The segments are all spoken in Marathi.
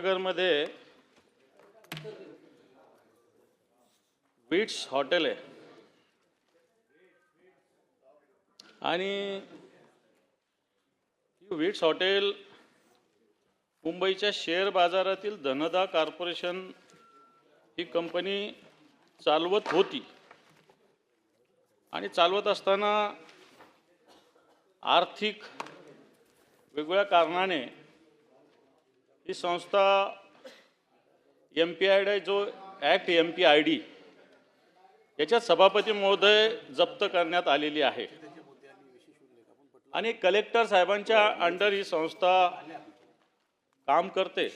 शिवाजीनगरमध्ये बीट्स हॉटेल आहे आणि बीट्स हॉटेल मुंबईच्या शेअर बाजारातील धनदा कॉर्पोरेशन ही कंपनी चालवत होती आणि चालवत असताना आर्थिक वेगवेगळ्या कारणाने ही संस्था MPID जो ॲक्ट MPID याच्यात सभापती महोदय जप्त करण्यात आलेली आहे आणि कलेक्टर साहेबांच्या अंडर ही संस्था काम करते।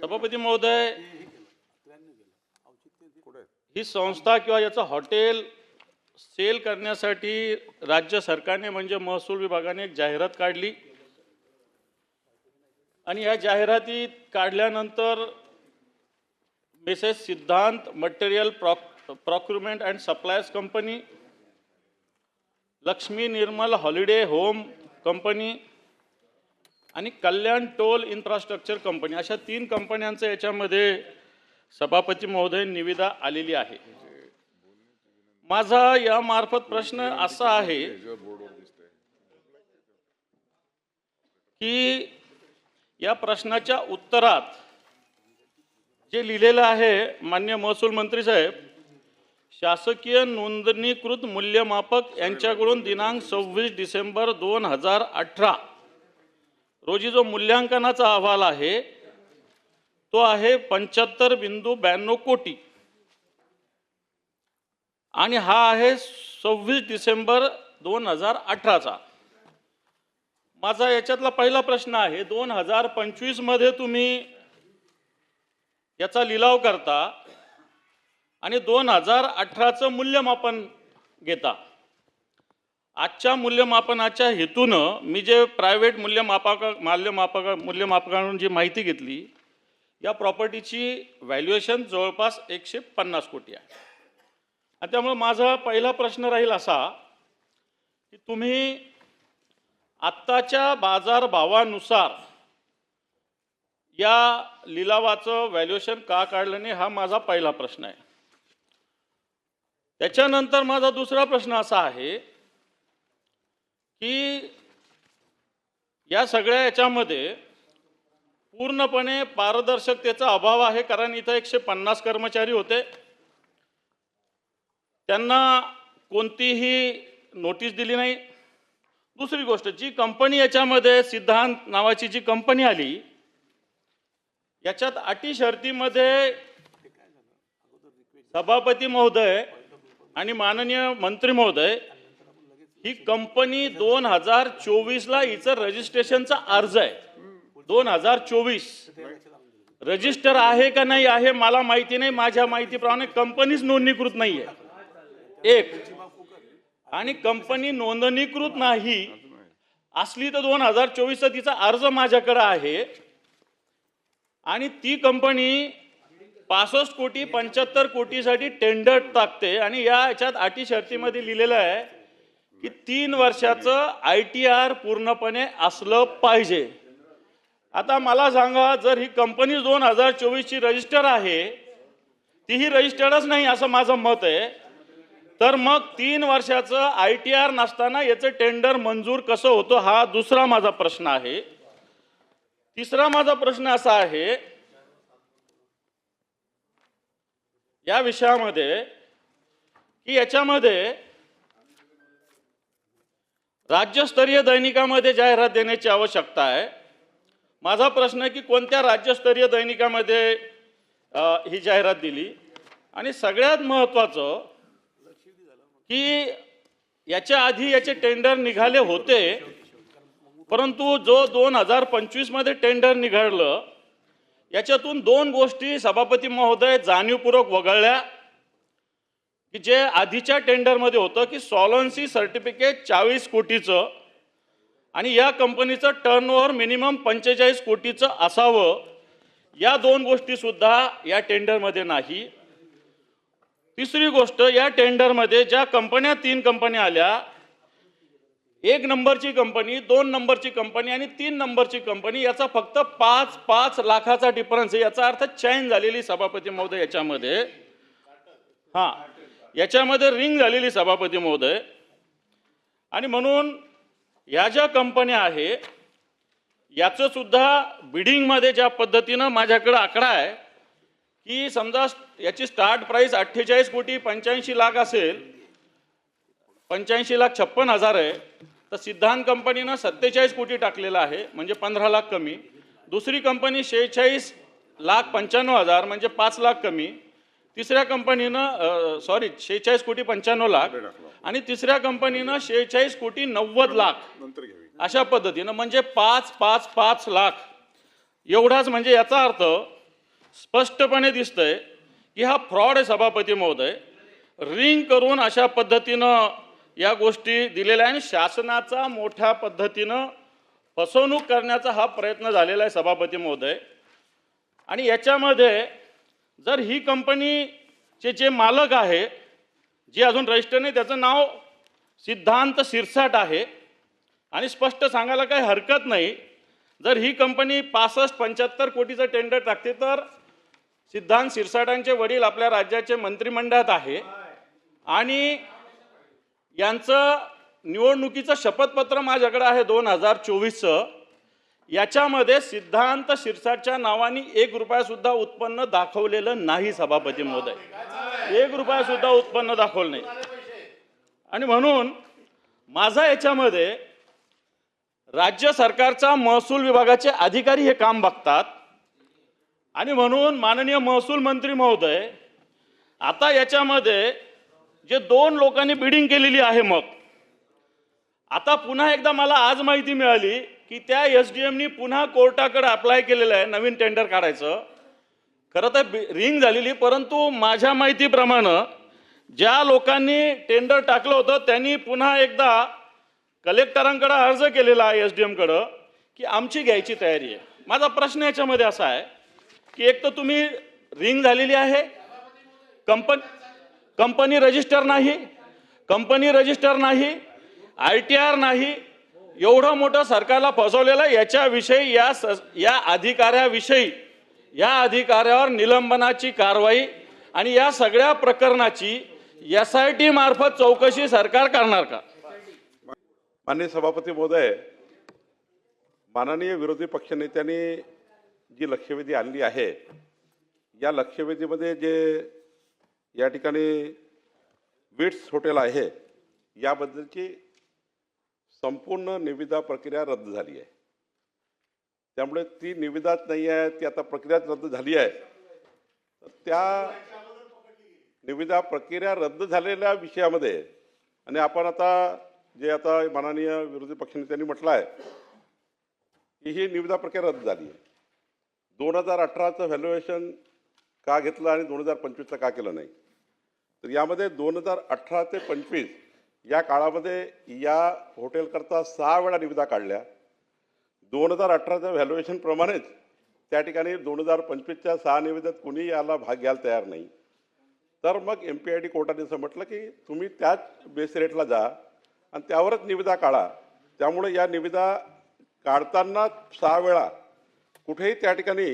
सभापती महोदय, ही संस्था किंवा याचं हॉटेल सेल करण्यासाठी राज्य सरकारने म्हणजे महसूल विभागाने एक जाहिरात काढली आणि या जाहिरातीत काढल्यानंतर मिसेस सिद्धांत material procurement and suppliers company, Lakshmi Nirmal holiday home company आणि कल्याण टोल इन्फ्रास्ट्रक्चर कंपनी अशा 3 कंपन्यांचं याच्यामध्ये सभापती महोदय निविदा आलेली आहे। माझा यामार्फत प्रश्न असा आहे की या प्रश्नाच्या उत्तरात जे लिहिलेलं आहे, माननीय महसूल मंत्री साहेब, शासकीय नोंदणीकृत मूल्यमापक यांच्याकडून दिनांक 26 डिसेंबर 2018 रोजी जो मूल्यांकनाचा अहवाल आहे तो आहे 75.92 कोटी आणि हा आहे 26 डिसेंबर 2018चा। माझा याच्यातला पहिला प्रश्न आहे, 2025 मध्ये तुम्ही याचा लिलाव करता आणि 2018चं मूल्यमापन घेता। आजच्या मूल्यमापनाच्या हेतूनं मी जे प्रायव्हेट मूल्यमापकांकडून जी माहिती घेतली, या प्रॉपर्टीची व्हॅल्युएशन जवळपास 150 कोटी आहे आणि त्यामुळे माझा पहिला प्रश्न राहील असा की तुम्ही आत्ताच्या बाजारभावानुसार या लिलावाचं व्हॅल्युएशन का काढलं नाही, हा माझा पहिला प्रश्न आहे। त्याच्यानंतर माझा दुसरा प्रश्न असा आहे की या सगळ्या याच्यामध्ये पूर्णपणे पारदर्शकतेचा अभाव आहे, कारण इथं 150 कर्मचारी होते, त्यांना कोणतीही नोटीस दिली नाही। दुसरी गोष्ट, जी कंपनी याच्यामध्ये सिद्धांत नावाची जी कंपनी आली, याच्यात अटी शर्तीमध्ये सभापती महोदय आणि माननीय मंत्री महोदय, ही कंपनी 2024 ला हिचं रजिस्ट्रेशनचा अर्ज आहे, 2024 रजिस्टर आहे का नाही आहे मला माहिती नाही, माझ्या माहितीप्रमाणे कंपनीच नोंदणीकृत नाही आहे एक, आणि कंपनी नोंदणीकृत नाही असली तर 2024 चा तिचा अर्ज माझ्याकडे आहे आणि ती कंपनी 65 कोटी 75 कोटीसाठी टेंडर टाकते आणि याच्यात अटी शर्तीमध्ये लिहिलेलं आहे की 3 वर्षाचं ITR पूर्णपणे असलं पाहिजे। आता मला सांगा, जर ही कंपनी 2024 ची रजिस्टर आहे, तीही रजिस्टर्डच नाही असं माझं मत आहे, तर मग 3 वर्षाचं ITR नसताना याचं टेंडर मंजूर कसं होतं, हा दुसरा माझा प्रश्न आहे। तिसरा माझा प्रश्न असा आहे, या विषयामध्ये की याच्यामध्ये राज्यस्तरीय दैनिकामध्ये जाहिरात देण्याची आवश्यकता आहे। माझा प्रश्न आहे की कोणत्या राज्यस्तरीय दैनिकामध्ये ही जाहिरात दिली, आणि सगळ्यात महत्त्वाचं की याच्या आधी याचे टेंडर निघाले होते, परंतु जो 2025 मध्ये टेंडर निघालं, याच्यातून 2 गोष्टी सभापती महोदय जाणीवपूर्वक वगळल्या की जे आधीच्या टेंडरमध्ये होतं की सॉलन्सी सर्टिफिकेट 40 कोटीचं आणि या कंपनीचं टर्नओव्हर मिनिमम 45 कोटीचं असावं, या 2 गोष्टी सुद्धा या टेंडरमध्ये नाही। तिसरी गोष्ट, या टेंडरमध्ये ज्या कंपन्या 3 कंपन्या आल्या, 1 नंबरची कंपनी, 2 नंबरची कंपनी आणि 3 नंबरची कंपनी याचा फक्त 5 लाखाचा डिफरन्स आहे. याचा अर्थ चैन झालेली सभापती महोदय याच्यामध्ये. हां, याच्यामध्ये रिंग झालेली सभापती महोदय. आणि म्हणून या ज्या कंपन्या आहे याचं सुद्धा बिडिंगमध्ये ज्या पद्धतीनं माझ्याकडे आकडा आहे की समजा याची स्टार्ट प्राइस 48 कोटी 85 लाख असेल, 85,56,000 आहे, तर सिद्धांत कंपनीनं 47 कोटी टाकलेला आहे, म्हणजे 15 लाख कमी. दुसरी कंपनी 46,95,000 म्हणजे 5 लाख कमी. तिसऱ्या कंपनीनं 46 कोटी 95 लाख आणि तिसऱ्या कंपनीनं 46 कोटी 90 लाख अशा पद्धतीनं, म्हणजे 5 लाख एवढाच. म्हणजे याचा अर्थ स्पष्टपणे दिसतंय की हा फ्रॉड आहे सभापती महोदय. रिंग करून अशा पद्धतीनं या गोष्टी दिलेल्या आहे आणि शासनाचा मोठ्या पद्धतीनं फसवणूक करण्याचा हा प्रयत्न झालेला आहे सभापती महोदय. आणि याच्यामध्ये जर ही कंपनीचे जे मालक आहे, जे अजून रजिस्टर नाही, त्याचं नाव सिद्धांत शिरसाट आहे आणि स्पष्ट सांगायला काही हरकत नाही, जर ही कंपनी 65-75 कोटीचं टेंडर टाकते तर सिद्धांत शिरसाटांचे वडील आपल्या राज्याचे मंत्रिमंडळात आहे आणि यांचं निवडणुकीचं शपथपत्र माझ्याकडे आहे 2024चं. याच्यामध्ये सिद्धांत शिरसाटच्या नावाने 1 रुपया सुद्धा उत्पन्न दाखवलेलं नाही सभापती महोदय. 1 रुपया सुद्धा उत्पन्न दाखवलं नाही. आणि म्हणून माझा याच्यामध्ये राज्य सरकारचा महसूल विभागाचे अधिकारी हे काम बघतात आणि म्हणून माननीय महसूल मंत्री महोदय, आता याच्यामध्ये जे 2 लोकांनी बिडिंग केलेली आहे, मग आता पुन्हा एकदा मला आज माहिती मिळाली की त्या SDMनी पुन्हा कोर्टाकडे अप्लाय केलेलं आहे नवीन टेंडर काढायचं. खरं तर रिंग झालेली, परंतु माझ्या माहितीप्रमाणे ज्या लोकांनी टेंडर टाकलं होतं त्यांनी पुन्हा एकदा कलेक्टरांकडे अर्ज केलेला आहे SDMकडं की आमची घ्यायची तयारी आहे. माझा प्रश्न याच्यामध्ये असा आहे की एक तर तुम्ही रिंग झालेली आहे, कंपनी रजिस्टर नाही, ITR नाही, एवढं मोठं सरकारला फसवलेलं. याच्याविषयी या अधिकाऱ्यावर निलंबनाची कारवाई आणि या सगळ्या प्रकरणाची SIT मार्फत चौकशी सरकार करणार का? माननीय सभापती महोदय, माननीय विरोधी पक्षनेत्यांनी जी लक्षवेधी आणली आहे, या लक्षवेधीमध्ये जे या ठिकाणी विट्स हॉटेल आहे याबद्दलची संपूर्ण निविदा प्रक्रिया रद्द झाली आहे. त्यामुळे ती निविदाच नाही आहे, ती आता प्रक्रियाच रद्द झाली आहे. त्या निविदा प्रक्रिया रद्द झालेल्या विषयामध्ये आणि आपण आता माननीय विरोधी पक्षनेत्यांनी म्हटलं आहे की ही निविदा प्रक्रिया रद्द झाली आहे. 2018चं व्हॅल्युएशन का घेतलं आणि 2025चं का केलं नाही? तर यामध्ये 2018 ते 25 या काळामध्ये या हॉटेलकरता 6 वेळा निविदा काढल्या. 2018च्या व्हॅल्युएशनप्रमाणेच त्या ठिकाणी 2025च्या 6 निविदेत कोणी याला भाग घ्यायला तयार नाही. तर मग MPID कोर्टाने असं म्हटलं की तुम्ही त्याच बेस रेटला जा आणि त्यावरच निविदा काढा. त्यामुळे या निविदा काढताना 6 वेळा कुठेही त्या ठिकाणी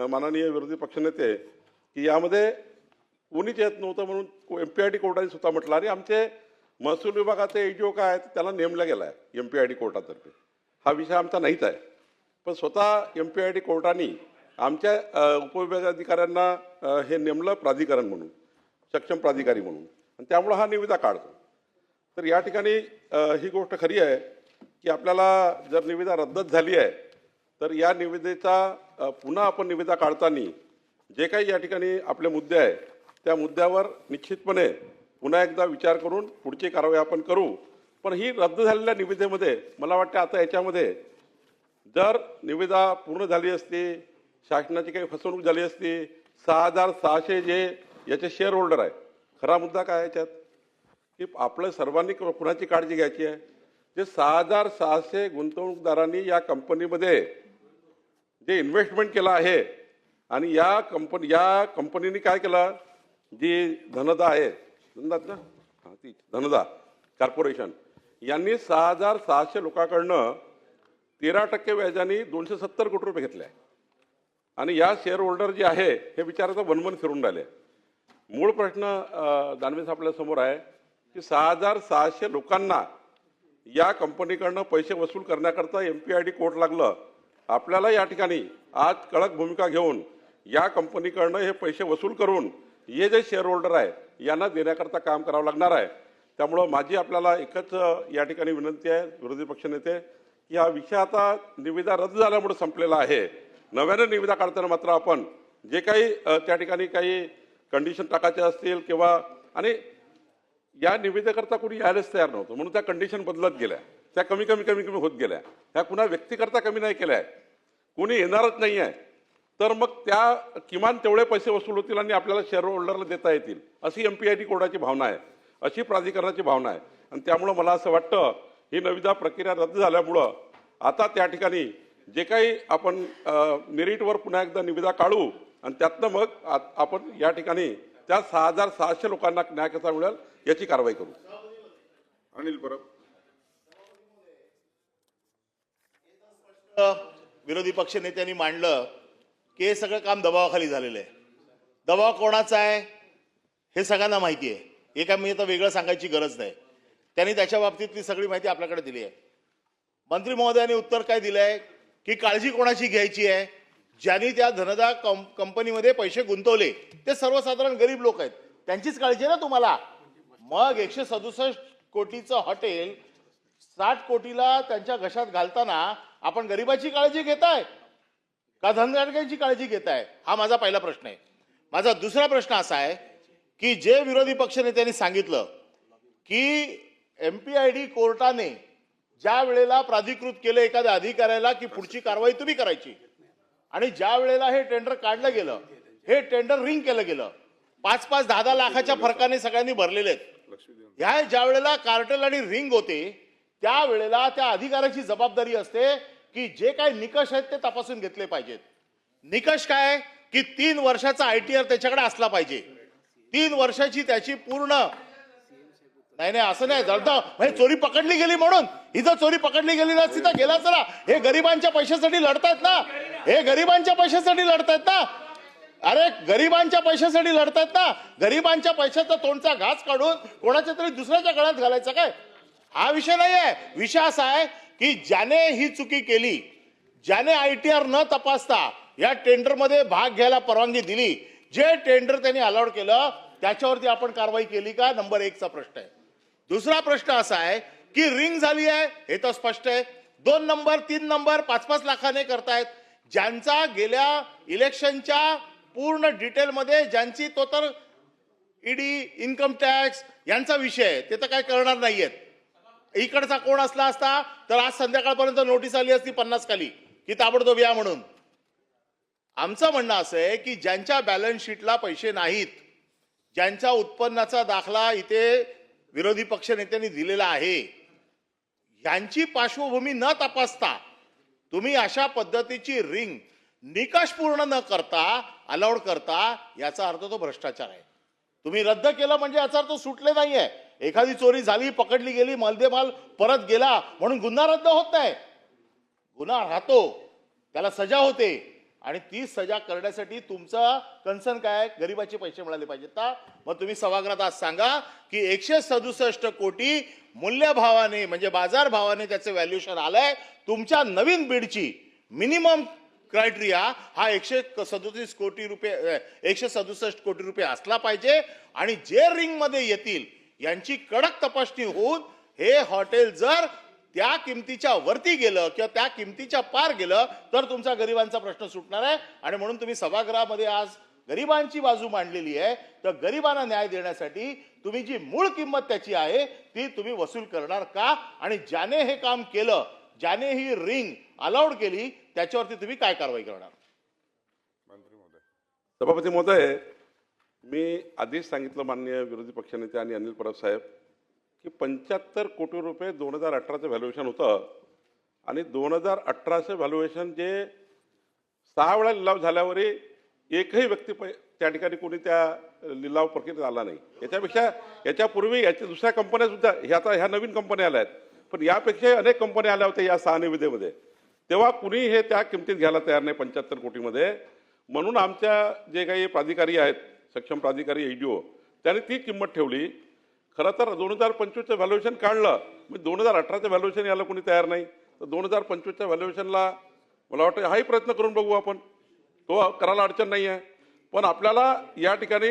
माननीय विरोधी पक्षनेते की यामध्ये कोणीच येत नव्हतं म्हणून MPID कोर्टाने स्वतः म्हटलं. आणि आमचे महसूल विभागाचे AGO काय आहेत त्याला नेमला गेला आहे MPID कोर्टातर्फे. हा विषय आमचा नाहीच आहे, पण स्वतः MPID कोर्टाने आमच्या उपविभागाधिकाऱ्यांना हे नेमलं प्राधिकरण म्हणून, सक्षम प्राधिकारी म्हणून, आणि त्यामुळे हा निविदा काढतो. तर या ठिकाणी ही गोष्ट खरी आहे की आपल्याला जर निविदा रद्दच झाली आहे तर या निविदेचा पुन्हा आपण निविदा काढताना जे काही या ठिकाणी आपले मुद्दे आहे त्या मुद्द्यावर निश्चितपणे पुन्हा एकदा विचार करून पुढची कारवाई आपण करू. पण ही रद्द झालेल्या निविदेमध्ये मला वाटतं आता याच्यामध्ये जर निविदा पूर्ण झाली असती, शासनाची काही फसवणूक झाली असती, 6,600 जे याचे शेअर होल्डर आहे, खरा मुद्दा काय याच्यात की आपल्या सर्वांनी कुणाची काळजी घ्यायची आहे? जे 6,600 गुंतवणूकदारांनी या कंपनीमध्ये जे इन्व्हेस्टमेंट केलं आहे आणि या कंपनीने काय केलं, जी धनदा आहे, धनदा कॉर्पोरेशन, यांनी 6,600 लोकांकडनं 13% व्याजाने 270 कोटी रुपये घेतले आहे. आणि या शेअर होल्डर जे आहे हे बिचाराचं वनवन फिरून राहिले. मूळ प्रश्न दानवे साहेब आपल्या समोर आहे की 6,600 लोकांना या कंपनीकडनं पैसे वसूल करण्याकरता MPID कोर्ट लागलं. आपल्याला या ठिकाणी आज कडक भूमिका घेऊन या कंपनीकडनं हे पैसे वसूल करून हे जे शेअर होल्डर आहे यांना देण्याकरता काम करावं लागणार आहे. त्यामुळं माझी आपल्याला एकच या ठिकाणी विनंती आहे विरोधी पक्षनेते की हा विषय आता निविदा रद्द झाल्यामुळे संपलेला आहे. नव्याने निविदा काढताना मात्र आपण जे काही त्या ठिकाणी काही कंडिशन टाकायचे असतील किंवा आणि या निविदेकरता कोणी यायलाच तयार नव्हतं म्हणून त्या कंडिशन बदलत गेल्या, त्या कमी कमी होत गेल्या. ह्या कुणा व्यक्तीकरता कमी नाही केल्या आहे, कोणी येणारच नाही आहे. तर मग त्या किमान तेवढे पैसे वसूल होतील आणि आपल्याला शेअर होल्डरला देता येतील अशी MPID कोर्टाची भावना आहे, अशी प्राधिकरणाची भावना आहे. आणि त्यामुळं मला असं वाटतं ही निविदा प्रक्रिया रद्द झाल्यामुळं आता त्या ठिकाणी जे काही आपण मेरिटवर पुन्हा एकदा निविदा काढू आणि त्यातनं मग आपण या ठिकाणी त्या 6,600 लोकांना न्याय कसा मिळेल याची कारवाई करू. अनिल परब. विरोधी पक्ष नेत्यांनी मांडलं की हे सगळं काम दबावाखाली झालेलं आहे. दबाव कोणाचा आहे हे सगळ्यांना माहिती आहे, हे काय मी आता वेगळं सांगायची गरज नाही. त्यांनी त्याच्या बाबतीतली सगळी माहिती आपल्याकडे दिली आहे. मंत्री महोदयांनी उत्तर काय दिलंय की काळजी कोणाची घ्यायची आहे, ज्यांनी त्या धनदा कंपनीमध्ये पैसे गुंतवले ते सर्वसाधारण गरीब लोक आहेत, त्यांचीच काळजी आहे ना तुम्हाला. मग 167 कोटीचं हॉटेल 60 कोटीला त्यांच्या घशात घालताना आपण गरीबाची काळजी घेताय का धनगरची काळजी घेताय, हा माझा पहिला प्रश्न आहे. माझा दुसरा प्रश्न असा आहे की जे विरोधी पक्षनेत्यांनी सांगितलं की MPID कोर्टाने ज्या वेळेला प्राधिकृत केलं एखाद्या अधिकाऱ्याला की पुढची कारवाई तुम्ही करायची आणि ज्या वेळेला हे टेंडर काढलं गेलं, हे टेंडर रिंग केलं गेलं, 5-5, 10-10 लाखाच्या फरकाने सगळ्यांनी भरलेले आहेत. ह्या ज्या वेळेला कार्टेल आणि रिंग होते त्यावेळेला त्या अधिकाऱ्याची जबाबदारी असते की जे काही निकष आहेत ते तपासून घेतले पाहिजेत. निकष काय की 3 वर्षाचा ITR त्याच्याकडे असला पाहिजे, 3 वर्षाची त्याची पूर्ण. नाही असं नाही म्हणजे चोरी पकडली गेली म्हणून ही जर चोरी पकडली गेली नसती तर गेला चला. हे गरिबांच्या पैशासाठी लढतायत ना, हे गरिबांच्या पैशासाठी लढतायत ना, अरे गरिबांच्या पैशासाठी लढतायत ना. गरिबांच्या पैशाचा तोंडचा घास काढून कोणाच्या तरी दुसऱ्याच्या गळ्यात घालायचा काय, हा विषय नाही आहे. विषय असा आहे की ज्याने ही चुकी केली, ज्याने ITR न तपासता या टेंडरमध्ये भाग घ्यायला परवानगी दिली, जे टेंडर त्यांनी अलाउड केलं त्याच्यावरती आपण कारवाई केली का, नंबर 1चा प्रश्न आहे. दुसरा प्रश्न असा आहे की रिंग झाली आहे हे तर स्पष्ट आहे. 2 नंबर 3 नंबर 5-5 लाखाने करतायत. ज्यांचा गेल्या इलेक्शनच्या पूर्ण डिटेलमध्ये ज्यांची तो तर ED इन्कम टॅक्स यांचा विषय आहे, ते तर काय करणार नाहीयेत. इकडचा कोण असला असता तर आज संध्याकाळपर्यंत नोटीस आली असती 50 खाली की ताबडतोब या म्हणून. आमचं म्हणणं असं आहे की ज्यांच्या बॅलन्स शीटला पैसे नाहीत, ज्यांच्या उत्पन्नाचा दाखला इथे विरोधी पक्ष नेत्यांनी दिलेला आहे, यांची पार्श्वभूमी न तपासता तुम्ही अशा पद्धतीची रिंग निकष पूर्ण न करता अलाउड करता, याचा अर्थ तो भ्रष्टाचार आहे. तुम्ही रद्द केलं म्हणजे याचा अर्थ सुटले नाहीये. एखादी चोरी झाली, पकडली गेली, मलदेमाल परत गेला म्हणून गुन्हा रद्द होत नाही. गुन्हा राहतो, त्याला सजा होते आणि ती सजा करण्यासाठी तुमचा कन्सर्न काय, गरिबाचे पैसे मिळाले पाहिजेत ना. मग तुम्ही सभागृहात आज सांगा की 167 कोटी मूल्यभावाने म्हणजे बाजार भावाने त्याचं व्हॅल्युएशन आलंय. तुमच्या नवीन बीडची मिनिमम क्रायटेरिया हा 137 कोटी रुपये 167 कोटी रुपये असला पाहिजे आणि जे रिंग मध्ये येतील यांची कडक तपासणी होऊन हे हॉटेल जर त्या किमतीच्या वरती गेलं किंवा त्या किमतीच्या पार गेलं तर तुमचा गरिबांचा प्रश्न सुटणार आहे. आणि म्हणून तुम्ही सभागृहामध्ये आज गरिबांची बाजू मांडलेली आहे. तर गरिबांना न्याय देण्यासाठी तुम्ही जी मूळ किंमत त्याची आहे ती तुम्ही वसूल करणार का, आणि ज्याने हे काम केलं, ज्याने ही रिंग अलाउड केली त्याच्यावरती तुम्ही काय कारवाई करणार. मंत्री महोदय. सभापती महोदय, मी आधीच सांगितलं माननीय विरोधी पक्षनेते आणि अनिल परब साहेब की 75 कोटी रुपये 2018चं व्हॅल्युएशन होतं आणि 2018चं व्हॅल्युएशन जे 6 वेळा लिलाव झाल्यावरही एकही व्यक्ती त्या ठिकाणी कोणी त्या लिलाव प्रक्रियेत आला नाही. याच्यापेक्षा याच्यापूर्वी याच्या दुसऱ्या कंपन्या सुद्धा ह्या नवीन कंपन्या आल्या आहेत पण यापेक्षा अनेक कंपन्या आल्या होत्या या 6 निविदेमध्ये, तेव्हा कुणी हे त्या किमतीत घ्यायला तयार नाही 75 कोटीमध्ये. म्हणून आमच्या जे काही प्राधिकारी आहेत, सक्षम प्राधिकारी EDO, त्याने ती किंमत ठेवली. खरं तर 2025चं व्हॅल्युएशन काढलं, मग 2018चं व्हॅल्युएशन यायला कोणी तयार नाही. तर 2025च्या व्हॅल्युएशनला मला वाटतं हाही प्रयत्न करून बघू आपण, तो करायला अडचण नाही आहे. पण आपल्याला या ठिकाणी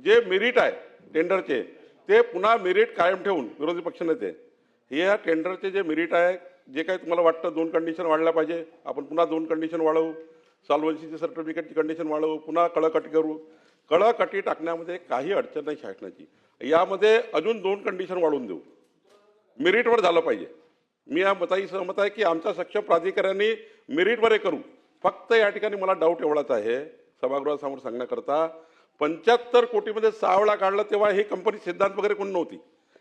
जे मेरिट आहे टेंडरचे, ते पुन्हा मेरिट कायम ठेवून विरोधी पक्षनेते हे या टेंडरचे जे मेरिट आहे, जे काही तुम्हाला वाटतं 2 कंडिशन वाढल्या पाहिजे, आपण पुन्हा 2 कंडिशन वाढवू, सॉल्व्हन्सीची सर्टिफिकेटची कंडिशन वाढवू, पुन्हा कळकटी करू. कळकटी टाकण्यामध्ये काही अडचण नाही शासनाची. यामध्ये अजून 2 कंडिशन वाढवून देऊ, मेरिटवर झालं पाहिजे. मी या मताही सहमत आहे की आमच्या सक्षम प्राधिकाऱ्यांनी मेरिटवर हे करू. फक्त या ठिकाणी मला डाऊट एवढाच आहे सभागृहासमोर सांगण्याकरता, 75 कोटीमध्ये 6 वेळा काढलं तेव्हा ही कंपनी सिद्धांत वगैरे कोणी नव्हती.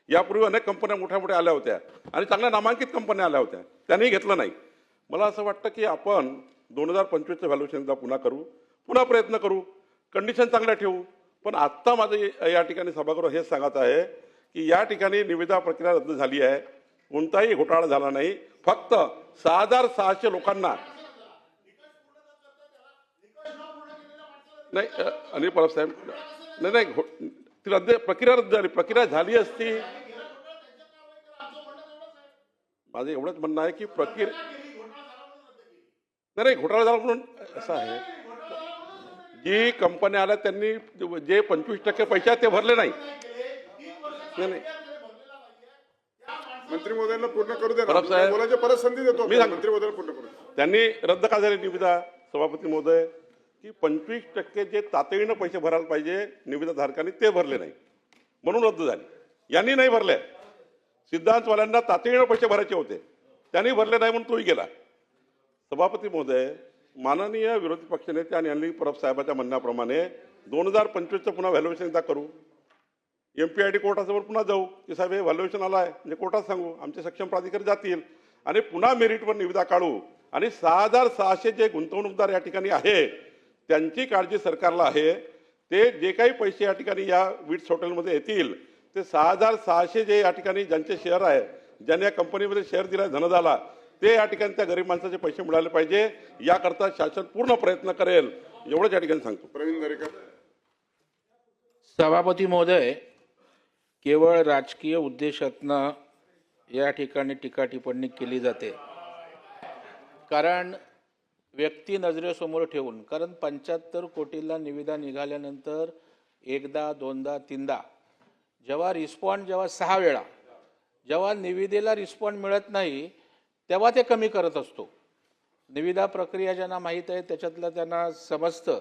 यापूर्वी अनेक कंपन्या मोठ्या मोठ्या आल्या होत्या आणि चांगल्या नामांकित कंपन्या आल्या होत्या, त्यांनी घेतलं नाही. मला असं वाटतं की आपण 2025चं व्हॅल्युएशन एकदा पुन्हा करू, पुन्हा प्रयत्न करू, कंडिशन चांगल्या ठेवू. पण आत्ता माझं या ठिकाणी सभागृह हेच सांगत आहे की या ठिकाणी निविदा प्रक्रिया रद्द झाली आहे, कोणताही घोटाळा झाला नाही. फक्त 6,600 लोकांना नाही अनिल परब साहेब, नाही ती प्रक्रिया रद्द झाली. प्रक्रिया झाली असती, माझं एवढंच म्हणणं आहे की प्रक्रिया नाही घोटाळा झाला म्हणून असं आहे. जी कंपन्या आल्या त्यांनी जे 25% पैसे आहेत ते भरले नाही. मंत्री महोदयांना पूर्ण करू द्या. परब साहेब, बोलायची परत संधी देतो. मी सांगतो. मंत्री महोदयांना पूर्ण करू द्या. त्यांनी रद्द का झाली निविदा सभापती महोदय, की 25% जे तातडीनं पैसे भरायला पाहिजे निविदाधारकांनी ते भरले नाही म्हणून रद्द झाली. यांनी नाही भरले, सिद्धांतवाल्यांना तातडीनं पैसे भरायचे होते, त्यांनी भरले नाही म्हणून तोही गेला. सभापती महोदय, माननीय विरोधी पक्षनेते आणि अनिल परब साहेबांच्या म्हणण्याप्रमाणे 2025चं पुन्हा व्हॅल्युएशन एकदा करू. MPID कोर्टासमोर पुन्हा जाऊ की साहेब हे व्हॅल्युएशन आलं आहे, म्हणजे कोर्टात सांगू, आमचे सक्षम प्राधिकारी जातील आणि पुन्हा मेरिटवर निविदा काढू. आणि 6,600 जे गुंतवणूकदार या ठिकाणी आहे त्यांची काळजी सरकारला आहे. ते जे काही पैसे या ठिकाणी या विट्स हॉटेलमध्ये येतील ते 6,600 जे या ठिकाणी ज्यांचे शेअर आहे, ज्यांनी या कंपनीमध्ये शेअर दिला, धन झाला, ते या ठिकाणी त्या गरीब माणसाचे पैसे मिळाले पाहिजे. याकरता शासन पूर्ण प्रयत्न करेल, एवढंच या ठिकाणी सांगतो. प्रवीण दरेकर. सभापती महोदय, केवळ राजकीय उद्देशातनं या ठिकाणी टीका टिप्पणी केली जाते. कारण व्यक्ती नजरेसमोर ठेवून, कारण 75 कोटीला निविदा निघाल्यानंतर एकदा, दोनदा, तीनदा जेव्हा 6 वेळा जेव्हा निविदेला रिस्पॉन्ड मिळत नाही तेव्हा ते कमी करत असतो. निविदा प्रक्रिया ज्यांना माहीत आहे त्याच्यातलं त्यांना समजतं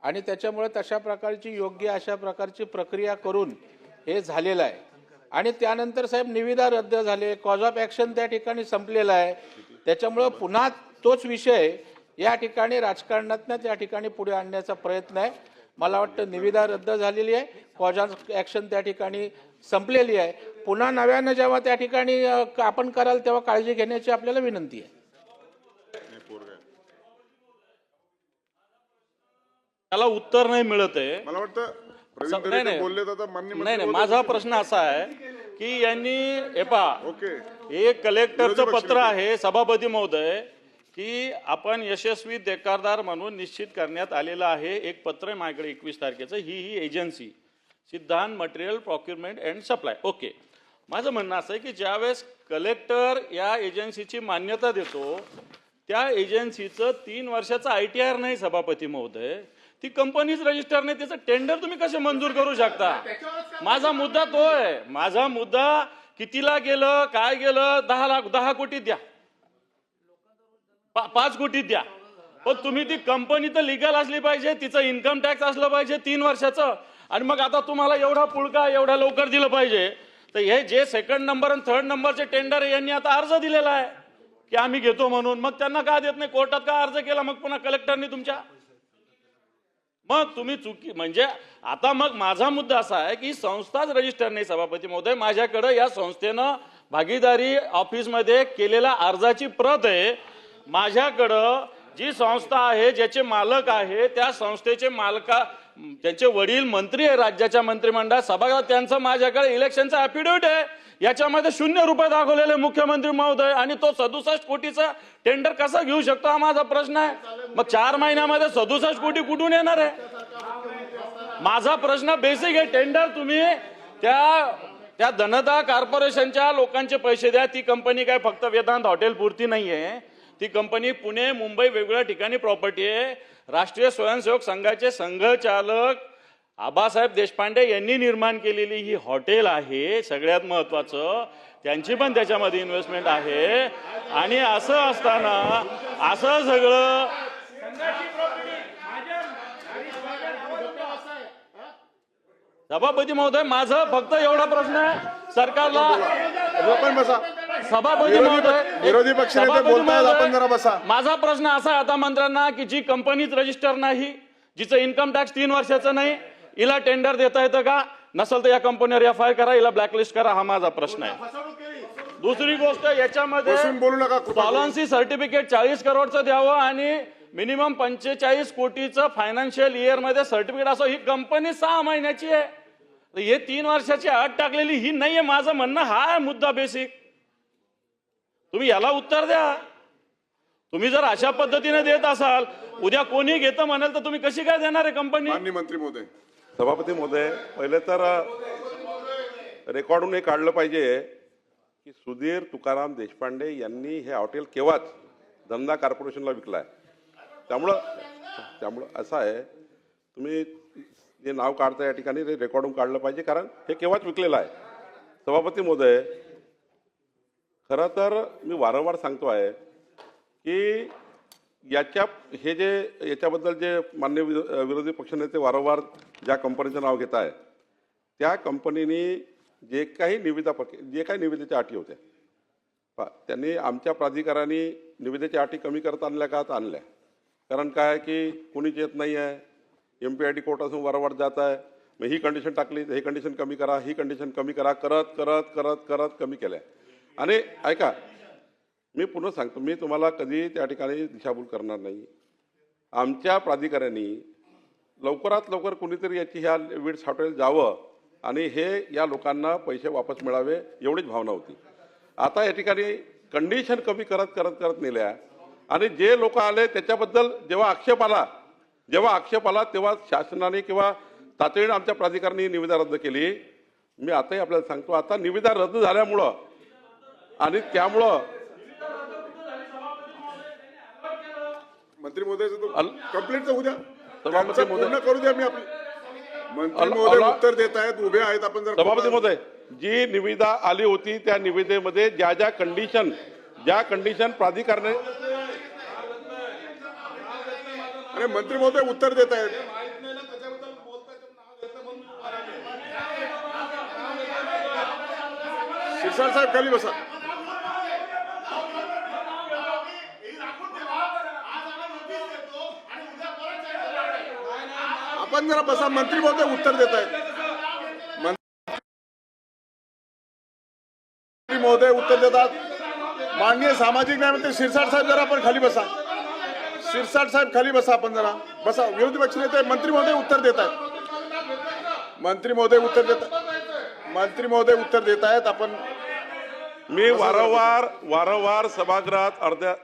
आणि त्याच्यामुळे तशा प्रकारची योग्य अशा प्रकारची प्रक्रिया करून हे झालेलं आहे. आणि त्यानंतर साहेब निविदा रद्द झाले, कॉज ऑफ ॲक्शन त्या ठिकाणी संपलेला आहे. त्याच्यामुळं पुन्हा तोच विषय या ठिकाणी राजकारणातनं त्या ठिकाणी पुढे आणण्याचा प्रयत्न आहे. मला वाटतं निविदा रद्द झालेली आहे, कॉज ऑफ ॲक्शन त्या ठिकाणी संपलेली आहे. पुन्हा नव्यानं जेव्हा त्या ठिकाणी आपण कराल तेव्हा काळजी घेण्याची आपल्याला विनंती आहे. त्याला उत्तर नाही मिळत आहे. मला वाटतं प्रवीण नाही, दरेकर नाही. बोलले तर मान्य नाही नाही, माझा प्रश्न असा आहे की यांनी ओके. हे कलेक्टरचं विरोधी पत्र पक्षनेते. आहे सभापती महोदय की आपण यशस्वी देकारदार म्हणून निश्चित करण्यात आलेलं आहे. एक पत्र आहे माझ्याकडे 21 तारखेचं. ही एजन्सी सिद्धांत material procurement and supply. Okay, माझं म्हणणं असं आहे की ज्यावेळेस कलेक्टर या एजन्सीची मान्यता देतो त्या एजन्सीचं 3 वर्षाचं ITR नाही सभापती महोदय, ती कंपनीच रजिस्टर नाही, त्याचं टेंडर तुम्ही कसे मंजूर करू शकता? माझा मुद्दा तो आहे. माझा मुद्दा कितीला गेलं, काय गेलं, 10 कोटी द्या, 5 कोटी द्या, पण तुम्ही ती कंपनी तर लिगल असली पाहिजे, तिचं इन्कम टॅक्स असलं पाहिजे 3 वर्षाचं. आणि मग आता तुम्हाला एवढा पुळका एवढ्या लवकर दिलं पाहिजे. तर हे जे 2nd नंबर आणि 3rd नंबरचे टेंडर यांनी आता अर्ज दिलेला आहे की आम्ही घेतो म्हणून, मग त्यांना का देत नाही? कोर्टात का अर्ज केला मग पुन्हा कलेक्टरनी तुमच्या? मग तुम्ही चुकी म्हणजे आता मग माझा मुद्दा असा आहे की संस्थाच रजिस्टर नाही सभापती महोदय. माझ्याकडे या संस्थेनं भागीदारी ऑफिसमध्ये केलेल्या अर्जाची प्रत आहे. माझ्याकडं जी संस्था आहे ज्याचे मालक आहे त्या संस्थेचे त्यांचे वडील मंत्री आहे राज्याच्या मंत्रिमंडळात, सभागृहात त्यांचं माझ्याकडे इलेक्शनचा ॲफिडेव्हिट आहे, याच्यामध्ये 0 रुपये दाखवलेले मुख्यमंत्री महोदय, आणि तो 67 कोटीचा टेंडर कसा घेऊ शकतो हा माझा प्रश्न आहे. मग 4 महिन्यामध्ये 67 कोटी कुठून येणार आहे? माझा प्रश्न बेसिक आहे. टेंडर तुम्ही त्या धनदा कॉर्पोरेशनच्या लोकांचे पैसे द्या. ती कंपनी काय फक्त वेदांत हॉटेल पुरती नाहीये, ती कंपनी पुणे मुंबई वेगवेगळ्या ठिकाणी प्रॉपर्टी आहे. राष्ट्रीय स्वयंसेवक संघाचे संघचालक आबासाहेब देशपांडे यांनी निर्माण केलेली ही हॉटेल आहे. सगळ्यात महत्वाचं त्यांची पण त्याच्यामध्ये इन्व्हेस्टमेंट आहे. आणि असं असताना असं सगळं सभापती महोदय, माझा फक्त एवढा प्रश्न आहे सरकारला. आपण बसा. सभापती महोदय, विरोधी पक्षनेते सभापती बोलतायत, महोदय, आपण जरा बसा. माझा प्रश्न असा आहे आता मंत्र्यांना की जी कंपनीच रजिस्टर नाही, जिचं इन्कम टॅक्स 3 वर्षाचं नाही, हिला टेंडर देता येतं का? नसेल तर या कंपनीवर FIR करा, हिला ब्लॅकलिस्ट करा. हा माझा प्रश्न आहे. दुसरी गोष्ट, याच्यामध्ये बसून बोलू नका. सॉलन्सी सर्टिफिकेट 40 करोडचं द्यावं आणि मिनिमम 45 कोटीचं फायनान्शियल इयर मध्ये सर्टिफिकेट असं. ही कंपनी 6 महिन्याची आहे, हे 3 वर्षाची अट टाकलेली ही नाहीये. माझं म्हणणं हा आहे मुद्दा बेसिक. तुम्ही याला उत्तर द्या. तुम्ही जर अशा पद्धतीने देत असाल, उद्या कोणी घेतं म्हणाल तर तुम्ही कशी काय देणार आहे कंपनी? माननीय मंत्री महोदय. सभापती महोदय, पहिले तर रेकॉर्डून हे काढलं पाहिजे की सुधीर तुकाराम देशपांडे यांनी हे हॉटेल केव्हाच धंदा कॉर्पोरेशनला विकलं आहे. त्यामुळं असं आहे, तुम्ही जे नाव काढता या ठिकाणी ते रेकॉर्डून काढलं पाहिजे, कारण हे केव्हाच विकलेलं आहे. सभापती महोदय, खरं तर मी वारंवार सांगतो आहे की याच्याबद्दल जे मान्य विरोधी पक्षनेते वारंवार ज्या कंपनीचं नाव घेत आहे, त्या कंपनीने जे काही निविदेच्या अटी होत्या, त्यांनी आमच्या प्राधिकाराने निविदेच्या अटी कमी करत आणल्या का? तर आणल्या. कारण काय की कोणीच येत नाही आहे, MPIT कोर्टातून वारंवार जात आहे. मग ही कंडिशन टाकली, ही कंडिशन कमी करा, ही कंडिशन कमी करा, करत करत करत करत कमी केल्या. आणि ऐका, मी पुन्हा सांगतो, मी तुम्हाला कधी त्या ठिकाणी दिशाभूल करणार नाही. आमच्या प्राधिकाऱ्यांनी लवकरात लवकर कुणीतरी याची ह्या विड्स हॉटेल जावं आणि हे या लोकांना पैसे वापस मिळावे, एवढीच भावना होती. आता या ठिकाणी कंडिशन कमी करत करत करत नेल्या आणि जे लोक आले त्याच्याबद्दल जेव्हा आक्षेप आला तेव्हा शासनाने किंवा तातडीने आमच्या प्राधिकाऱ्यांनी निविदा रद्द केली. मी आताही आपल्याला सांगतो, आता निविदा रद्द झाल्यामुळं आणि त्यामुळं मंत्री महोदय कंप्लीट तर होऊ द्या, सभापती महोदय पूर्ण करू द्या. मी आपली मंत्री महोदय उत्तर देत आहेत, उभे आहेत. आपण जर सभापती महोदय, जी निविदा आली होती त्या निविदेमध्ये ज्या कंडिशन प्राधिकरणाने, अरे मंत्री महोदय उत्तर देत आहेत. शिरसाट साहेब खाली बसा. आपण जरा बसा. मंत्री महोदय उत्तर देत आहेत. मंत्री महोदय उत्तर देतात. माननीय सामाजिक न्याय मंत्री शिरसाट साहेब जरा आपण खाली बसा. शिरसाट साहेब खाली बसा. आपण जरा बसा. विरोधी पक्ष नेते मंत्री महोदय उत्तर देत आहेत. मंत्री महोदय उत्तर देत आहेत. आपण मी वारंवार सभागृहात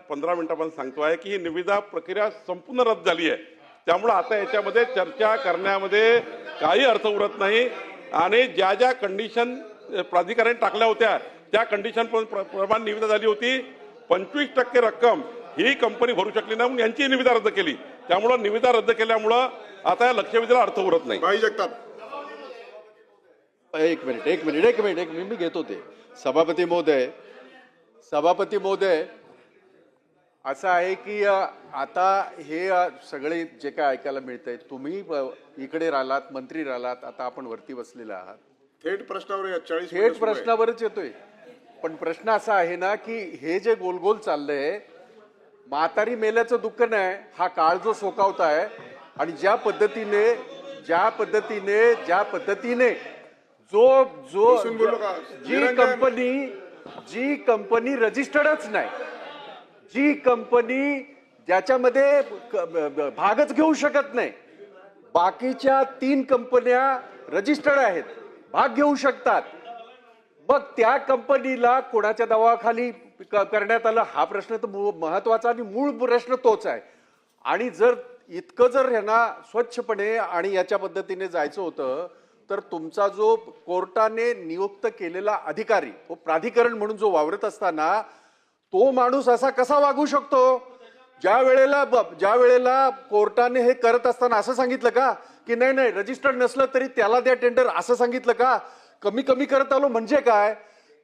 15 मिनिटांपासून सांगतोय की ही निविदा प्रक्रिया संपूर्ण रद्द झाली आहे. त्यामुळे आता याच्यामध्ये चर्चा करण्यामध्ये काही अर्थ उरत नाही. आणि ज्या कंडिशन प्राधिकरणाने टाकल्या होत्या त्या कंडिशन प्रमाणे निविदा झाली होती. 25% रक्कम ही कंपनी भरू शकली नाही, यांची निविदा रद्द केली. त्यामुळं निविदा रद्द केल्यामुळं आता या लक्षवेधीला अर्थ उरत नाही. भाई जगताप. एक मिनिट मी घेतो ते. सभापती महोदय, असं आहे की आता हे सगळे जे काय ऐकायला मिळतंय, तुम्ही इकडे राहिलात, मंत्री राहिलात, आता आपण वरती बसलेले आहात. थेट प्रश्नावर या 40 थेट प्रश्नावरच येतोय. पण प्रश्न असा आहे ना की हे जे गोलगोल चाललंय, म्हातारी मेल्याचं दुःख नाही, हा काळ जो सोकावताय आणि ज्या पद्धतीने जी कंपनी रजिस्टर्डच नाही, जी कंपनी ज्याच्यामध्ये भागच घेऊ शकत नाही, बाकीच्या 3 कंपन्या रजिस्टर्ड आहेत, भाग घेऊ शकतात. मग त्या कंपनीला कोणाच्या दबावाखाली करण्यात आलं हा प्रश्न तर महत्वाचा आणि मूळ प्रश्न तोच आहे. आणि जर इतकं जर ह्यांना स्वच्छपणे आणि याच्या पद्धतीने जायचं होतं तर तुमचा जो कोर्टाने नियुक्त केलेला अधिकारी, तो प्राधिकरण म्हणून जो वावरत असताना तो माणूस असा कसा वागू शकतो? ज्या वेळेला कोर्टाने हे करत असताना असं सांगितलं का की नाही नाही रजिस्टर्ड नसलं तरी त्याला द्या टेंडर, असं सांगितलं का? कमी कमी करत आलो म्हणजे काय?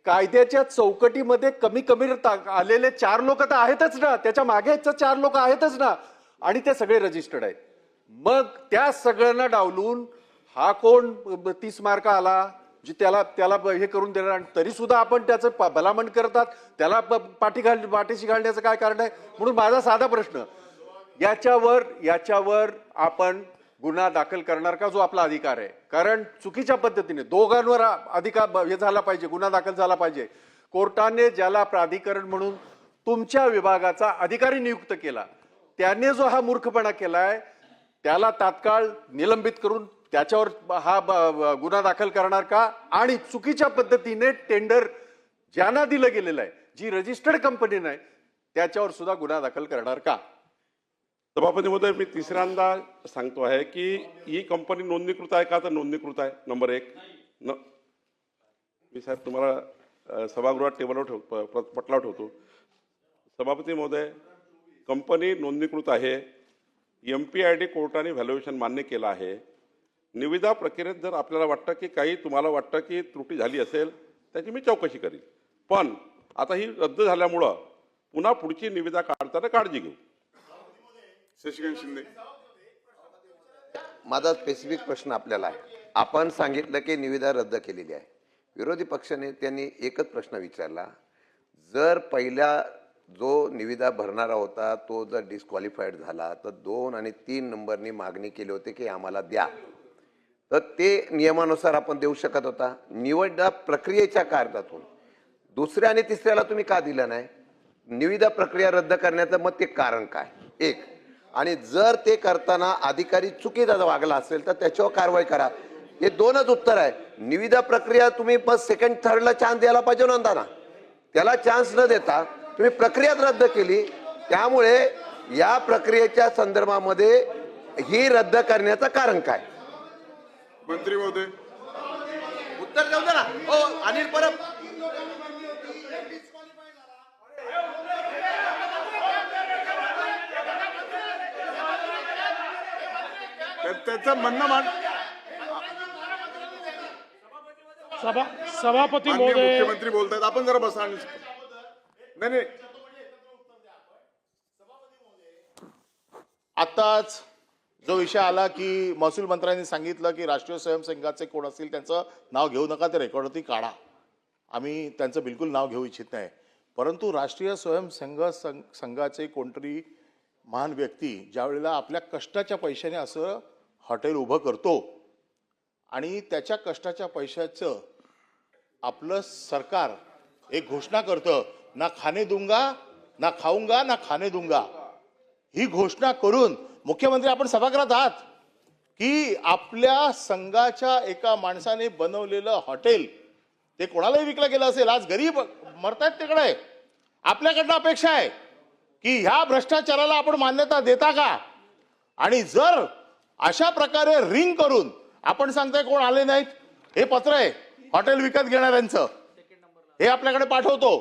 कायद्याच्या चौकटीमध्ये कमी कमी आलेले 4 लोक तर आहेतच ना, त्याच्या मागे 4 लोक आहेतच ना, आणि ते सगळे रजिस्टर्ड आहेत. मग त्या सगळ्यांना डावलून हा कोण 30 मार्क आला जी त्याला हे करून देणार, आणि तरी सुद्धा आपण त्याचं भलामण करतात, त्याला पाठीशी घालण्याचं काय कारण आहे? म्हणून माझा साधा प्रश्न, याच्यावर आपण गुन्हा दाखल करणार का? जो आपला अधिकार आहे, कारण चुकीच्या पद्धतीने दोघांवर अधिकार हे झाला पाहिजे, गुन्हा दाखल झाला पाहिजे. कोर्टाने ज्याला प्राधिकरण म्हणून तुमच्या विभागाचा अधिकारी नियुक्त केला त्याने जो हा मूर्खपणा केलाय त्याला तात्काळ निलंबित करून त्याच्यावर हा गुन्हा दाखल करणार का? आणि चुकीच्या पद्धतीने टेंडर ज्यांना दिलं गेलेलं आहे, जी रजिस्टर्ड कंपनी नाही, त्याच्यावर सुद्धा गुन्हा दाखल करणार का? सभापती महोदय, मी तिसऱ्यांदा सांगतो आहे की ही कंपनी नोंदणीकृत आहे का? तर नोंदणीकृत आहे. नंबर 1. मी साहेब तुम्हाला सभागृहात टेबलवर पटलावर ठेवतो. सभापती महोदय, कंपनी नोंदणीकृत आहे. MPID कोर्टाने व्हॅल्युएशन मान्य केलं आहे. निविदा प्रक्रियेत जर आपल्याला वाटतं की काही तुम्हाला वाटतं की त्रुटी झाली असेल त्याची मी चौकशी करीन, पण आता ही रद्द झाल्यामुळं पुन्हा पुढची निविदा काढताना काळजी घेऊ. शशिकांत शिंदे. माझा स्पेसिफिक प्रश्न आपल्याला आहे. आपण सांगितलं की निविदा रद्द केलेली आहे. विरोधी पक्षनेत्यांनी एकच प्रश्न विचारला, जर पहिला जो निविदा भरणारा होता तो जर डिस्क्वालिफाईड झाला तर 2 आणि 3 नंबरनी मागणी केली होती की आम्हाला द्या, तर ते नियमानुसार आपण देऊ शकत होता. निविदा प्रक्रियेच्या कागदातून 2ऱ्या आणि 3ऱ्याला तुम्ही का दिलं नाही? निविदा प्रक्रिया रद्द करण्याचं मग ते कारण काय? 1. आणि जर ते करताना अधिकारी चुकीचा वागला असेल तर त्याच्यावर कारवाई करा. हे 2च उत्तर आहे. निविदा प्रक्रिया तुम्ही बस 2nd 3rd चान्स द्यायला पाहिजे नव्हता ना, त्याला चान्स न देता तुम्ही प्रक्रिया रद्द केली. त्यामुळे या प्रक्रियेच्या संदर्भामध्ये ही रद्द करण्याचं कारण काय? मंत्री महोदय. उत्तर देऊ दे ना. हो, अनिल परब. त्याचं म्हणणं सभापती माननीय महोदय, मुख्यमंत्री बोलतायत, आपण जरा बसा. नाही आताच जो विषय आला की महसूल मंत्र्यांनी सांगितलं की राष्ट्रीय स्वयंसेवकाचे कोण असतील त्यांचं नाव घेऊ नका, ते रेकॉर्डवरती काढा. आम्ही त्यांचं बिलकुल नाव घेऊ इच्छित नाही. परंतु राष्ट्रीय स्वयंसेवक संघाचे कोणतरी महान व्यक्ती ज्या वेळेला आपल्या कष्टाच्या पैशाने असं हॉटेल उभं करतो आणि त्याच्या कष्टाच्या पैशाचं आपलं सरकार एक घोषणा करतं, ना खाने दूंगा ना खाऊंगा ना खाने दूंगा, ही घोषणा करून मुख्यमंत्री आपण सभागृहात आहात की आपल्या संघाच्या एका माणसाने बनवलेलं हॉटेल ते कोणालाही विकलं गेलं असेल, आज गरीब मरतायत तिकडे. आपल्याकडनं अपेक्षा आहे की ह्या भ्रष्टाचाराला आपण मान्यता देता का? आणि जर अशा प्रकारे रिंग करून आपण सांगताय कोण आले नाहीत, हे पत्र आहे हॉटेल विकत घेणाऱ्यांचं, हे आपल्याकडे पाठवतो,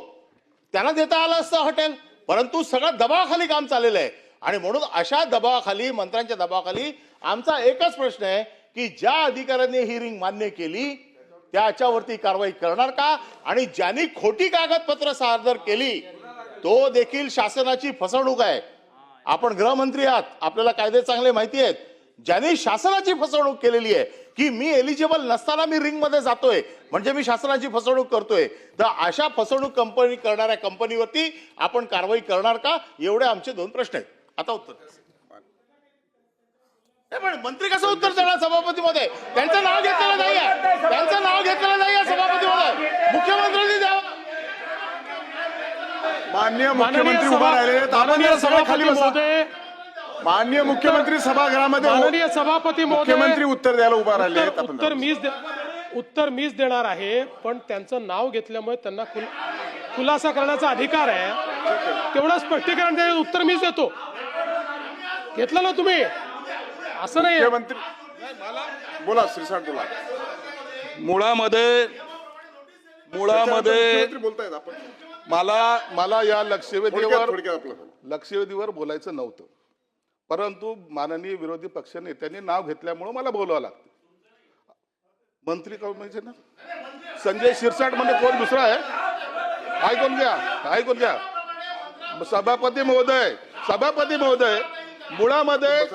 त्यांना देता आलं असतं हॉटेल, परंतु सगळं दबावाखाली काम चाललेलं आहे. आणि म्हणून अशा दबावाखाली, मंत्र्यांच्या दबावाखाली आमचा एकच प्रश्न आहे की ज्या अधिकाऱ्यांनी ही रिंग मान्य केली त्याच्यावरती कारवाई करणार का? आणि ज्यांनी खोटी कागदपत्र सादर केली तो देखील शासनाची फसवणूक आहे. आपण गृहमंत्री आहात, आपल्याला कायदे चांगले माहिती आहेत. ज्यांनी शासनाची फसवणूक केलेली आहे की मी एलिजिबल नसताना मी रिंग मध्ये जातोय म्हणजे मी शासनाची फसवणूक करतोय, तर अशा फसवणूक करणाऱ्या कंपनीवरती आपण कारवाई करणार का? एवढे आमचे 2 प्रश्न आहेत. आता उत्तर पण मंत्री कसं उत्तर देणार सभापती मध्ये? त्यांचं नाव घेतलेलं नाहीये, त्यांचं नाव घेतलेलं नाहीये सभापती मध्ये, मुख्यमंत्र्यांनी द्यावं. माननीय मुख्यमंत्री उभा राहिले, आपण जरा सगळे खाली बसा. माननीय मुख्यमंत्री सभागृहामध्ये माननीय सभापती मुख्यमंत्री महोदय, उत्तर द्यायला उभा राहिले आहेत. आपण उत्तर मीच देणार आहे, पण त्यांचं नाव घेतल्यामुळे त्यांना खुलासा करण्याचा अधिकार आहे. तेवढं स्पष्टीकरण द्या, उत्तर मीच देतो. घेतलं ना तुम्ही? असं नाही. मुख्यमंत्री बोला, श्रीसाठ बोला. मुळामध्ये मुख्यमंत्री बोलतायत आपण. मला या थोडक्यात आपलं. लक्षवेधीवर बोलायचं नव्हतं, परंतु माननीय विरोधी पक्षनेत्यांनी नाव घेतल्यामुळे मला बोलावं लागतं. मंत्री म्हणजे ना संजय शिरसाट म्हणजे कोण दुसरा आहे? ऐकून घ्या. सभापती महोदय, मुळामध्ये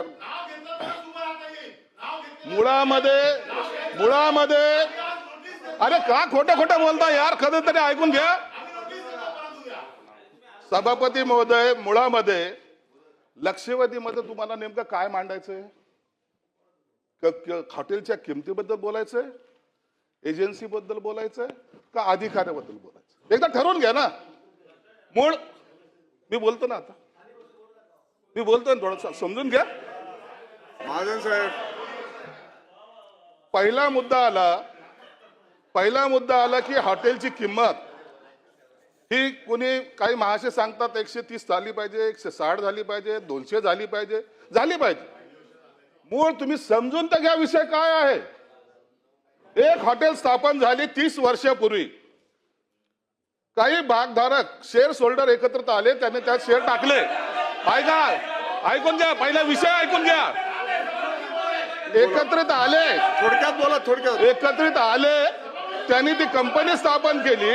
अरे का खोटं बोलता यार, खरं तरी ऐकून घ्या. सभापती महोदय, मुळामध्ये लक्षवेधीमध्ये तुम्हाला नेमकं काय मांडायचंय? हॉटेलच्या किमतीबद्दल बोलायचंय, एजन्सीबद्दल बोलायचंय का अधिकाऱ्याबद्दल बोलायचं? एकदा ठरवून घ्या ना. मी बोलतो ना, थोडं समजून घ्या. महाजन साहेब, पहिला मुद्दा आला की हॉटेलची किंमत ही कोणी काही महाशय सांगतात 130 झाली पाहिजे, 160 झाली पाहिजे, 200 झाली पाहिजे. मूळ तुम्ही समजून तर घ्या विषय काय आहे. एक हॉटेल स्थापन झाली 30 वर्षापूर्वी. काही भागधारक, शेअर होल्डर एकत्रित आले, त्यांनी त्यात शेअर टाकले. ऐकून घ्या, पहिला विषय ऐकून घ्या. एकत्रित आले, त्यांनी ती कंपनी स्थापन केली.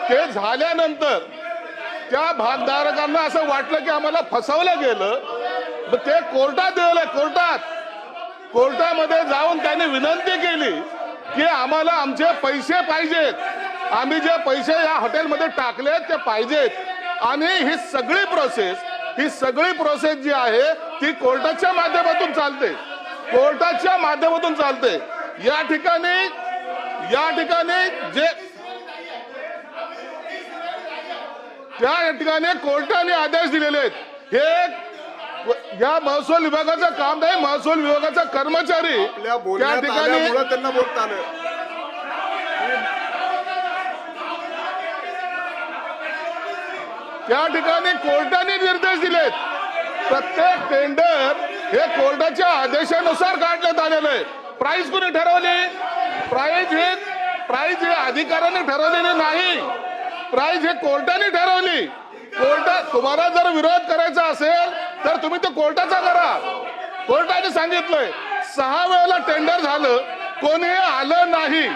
ते झाल्यानंतर त्या भागधारकांना असं वाटलं की आम्हाला फसवलं गेलं, मग ते कोर्टामध्ये जाऊन त्यांनी विनंती केली की आम्हाला आमचे पैसे पाहिजेत, आम्ही जे पैसे या हॉटेलमध्ये टाकलेत ते पाहिजेत. आणि ही सगळी प्रोसेस जी आहे ती कोर्टाच्या माध्यमातून चालते. या ठिकाणी त्या ठिकाणी कोर्टाने आदेश दिलेले आहेत. हे या महसूल विभागाचं काम नाही, महसूल विभागाचा कर्मचारी त्या ठिकाणी त्यांना बोलता आलं. त्या ठिकाणी कोर्टाने निर्देश दिलेत. प्रत्येक टेंडर हे कोर्टाच्या आदेशानुसार काढण्यात आलेलं आहे. प्राइस कोणी ठरवली? प्राइस हे अधिकाऱ्याने ठरवलेली नाही, प्राइस हे कोर्टाने ठरवली. तुम्हाला जर विरोध करायचा असेल तर तुम्ही तो कोर्टाचा करा. कोर्टाने सांगितलंय 6 वेळेला टेंडर झालं, कोणीही आलं नाही.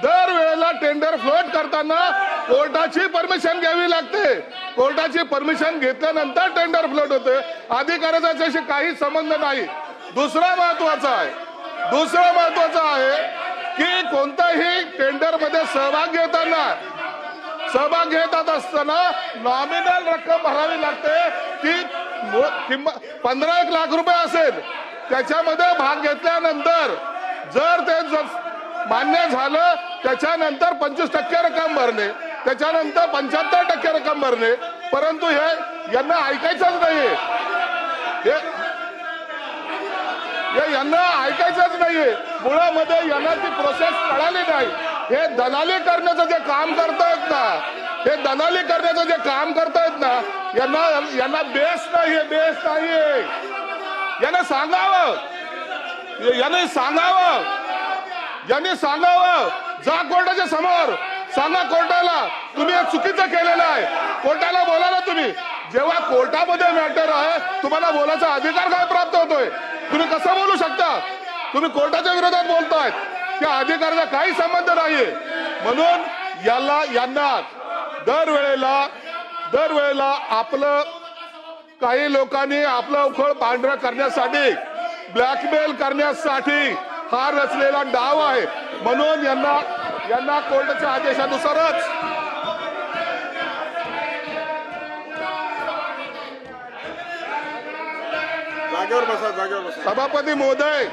दर वेळेला टेंडर फ्लोट करताना कोर्टाची परमिशन घ्यावी लागते. कोर्टाची परमिशन घेतल्यानंतर टेंडर फ्लोट होते. अधिकाऱ्याचा त्याच्याशी काही संबंध नाही. दुसरा महत्वाचा आहे की कोणत्याही टेंडर मध्ये सहभाग घेत असताना नॉमिनल रक्कम भरावी लागते. ती किंमत 15 लाख रुपये असेल. त्याच्यामध्ये भाग घेतल्यानंतर जर ते मान्य झालं त्याच्यानंतर 25% रक्कम भरणे, त्याच्यानंतर 75% रक्कम भरणे. परंतु यांना ऐकायचंच नाहीये. मुळामध्ये यांना ती प्रोसेस कळाली नाही. हे दलाली करण्याचं जे काम करतायत ना, यांना बेस नाहीये. यांना सांगावं, जा कोर्टाच्या समोर सांगा कोर्टाला तुम्ही हे चुकीचं केलेलं आहे. कोर्टाला बोला ना तुम्ही. जेव्हा कोर्टामध्ये मॅटर आहे तुम्हाला बोलायचा अधिकार काय प्राप्त होतोय? तुम्ही कसं बोलू शकता? तुम्ही कोर्टाच्या विरोधात बोलतायत. त्या अधिकाराचा काही संबंध नाहीये. म्हणून यांना दरवेळेला आपलं काही लोकांनी आपलं उखळ पांढरं करण्यासाठी, ब्लॅकमेल करण्यासाठी हा रचलेला डाव आहे. म्हणून यांना कोर्टाच्या आदेशानुसारच जागेवर बसा. सभापती महोदय,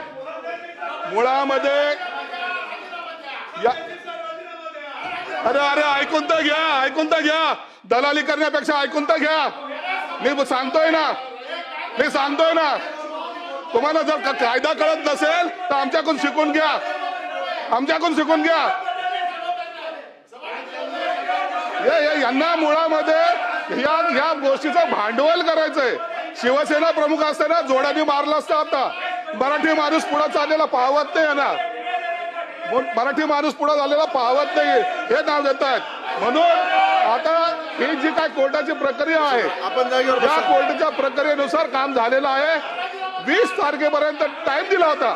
मुळामध्ये अरे ऐकून तर घ्या. दलाली करण्यापेक्षा ऐकून तर घ्या. मी सांगतोय ना, मी सांगतोय ना, तुम्हाला जर कायदा कळत नसेल तर आमच्याकडून शिकून घ्या, आमच्याकडून शिकून घ्या. यांना मुळामध्ये या गोष्टीचं भांडवल करायचंय. शिवसेना प्रमुख असताना जोड्याने मारला असता. आता मराठी माणूस पुढे चाललेला पाहवत नाही ना, मराठी माणूस पुढे झालेला पाहवत नाही हे नाव देत आहेत. म्हणून आता ही जी काय कोर्टाची प्रक्रिया आहे, आपण जागेवर या कोर्टाच्या प्रक्रियेनुसार काम झालेलं आहे. 20 तारखेपर्यंत टाइम दिला होता.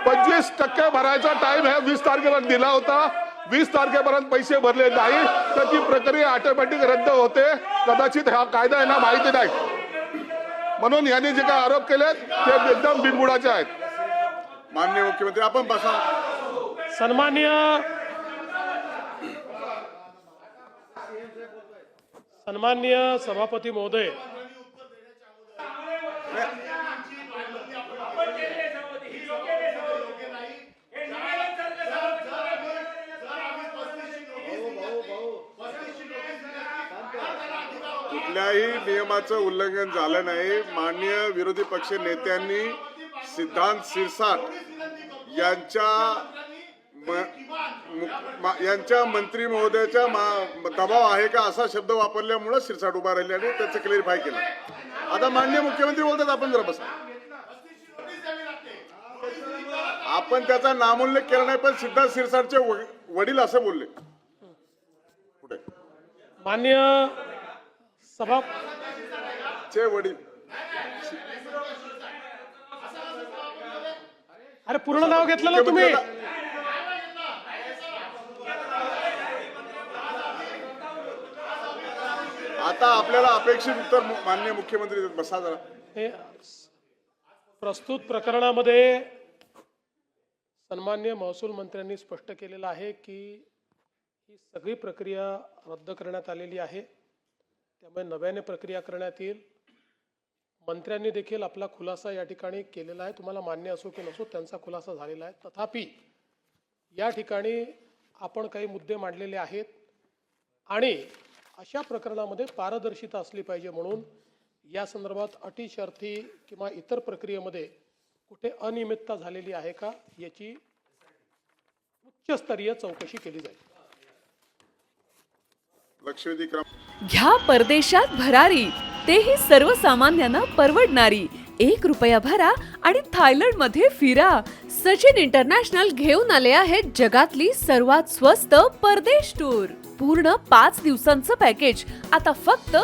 25% भरायचा टाइम हे 20 तारखेपर्यंत दिला होता. 20 तारखेपर्यंत पैसे भरले नाही तर ती प्रक्रिया ऑटोमॅटिक रद्द होते. कदाचित हा कायदा यांना माहिती नाही, म्हणून यांनी जे काय आरोप केले ते एकदम बिनबुडाचे आहेत. माननीय मुख्यमंत्री आपण बसा. सन्माननीय सभापती महोदय, कुठल्याही नियमाचं उल्लंघन झालं नाही. माननीय विरोधी पक्ष नेत्यांनी सिद्धांत शिरसाट यांच्या मंत्री महोदयाच्या दबाव आहे का असा शब्द वापरल्यामुळे शिरसाट उभा राहिले आणि त्याचं क्लेरिफाय केलं. आता माननीय मुख्यमंत्री बोलतात, आपण जरा बसा. आपण त्याचा नामोल्लेख केला नाही, पण सिद्धांत शिरसाटचे वडील असं बोलले. कुठे माननीय सभा चे वडील, अरे पूर्ण नाव घेतलं ना तुम्ही. आता आपल्याला अपेक्षित उत्तर माननीय मुख्यमंत्री देत. बसा जरा. हे प्रस्तुत प्रकरणामध्ये सन्माननीय महसूल मंत्र्यांनी स्पष्ट केलेलं आहे की ही सगळी प्रक्रिया रद्द करण्यात आलेली आहे. त्यामुळे नव्याने प्रक्रिया करण्यात येईल. मंत्र्यांनी देखील आपला खुलासा या ठिकाणी केलेला आहे. तुम्हाला मान्य असो की नसो त्यांचा खुलासा झालेला आहे. तथापि या ठिकाणी आपण काही मुद्दे मांडलेले आहेत आणि अशा प्रकरणामध्ये पारदर्शिता असली पाहिजे, म्हणून या संदर्भात अटी शर्ती किंवा इतर प्रक्रियेमध्ये कुठे अनियमितता झालेली आहे का याची उच्चस्तरीय चौकशी केली जाईल. लक्षवेधी क्रम. घ्या परदेशात भरारी, तेही सर्वसामान्यांना परवडणारी. 1 रुपया भरा आणि थायलंडमध्ये फिरा. सचिन इंटरनॅशनल घेऊन आले आहेत जगातली सर्वात स्वस्त परदेश टूर. पूर्ण 5 दिवसांचं पॅकेज आता फक्त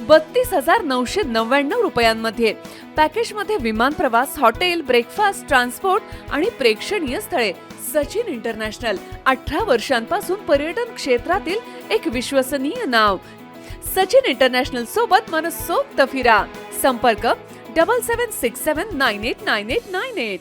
32,999 रुपयांमध्ये. पॅकेजमध्ये विमान प्रवास, हॉटेल, ब्रेकफास्ट, ट्रान्सपोर्ट आणि प्रेक्षणीय स्थळे. सचिन इंटरनॅशनल 18 वर्षांपासून पर्यटन क्षेत्रातील एक विश्वसनीय नाव. सचिन इंटरनॅशनल सोबत मनसोक्त फिरा. संपर्क 7767989898.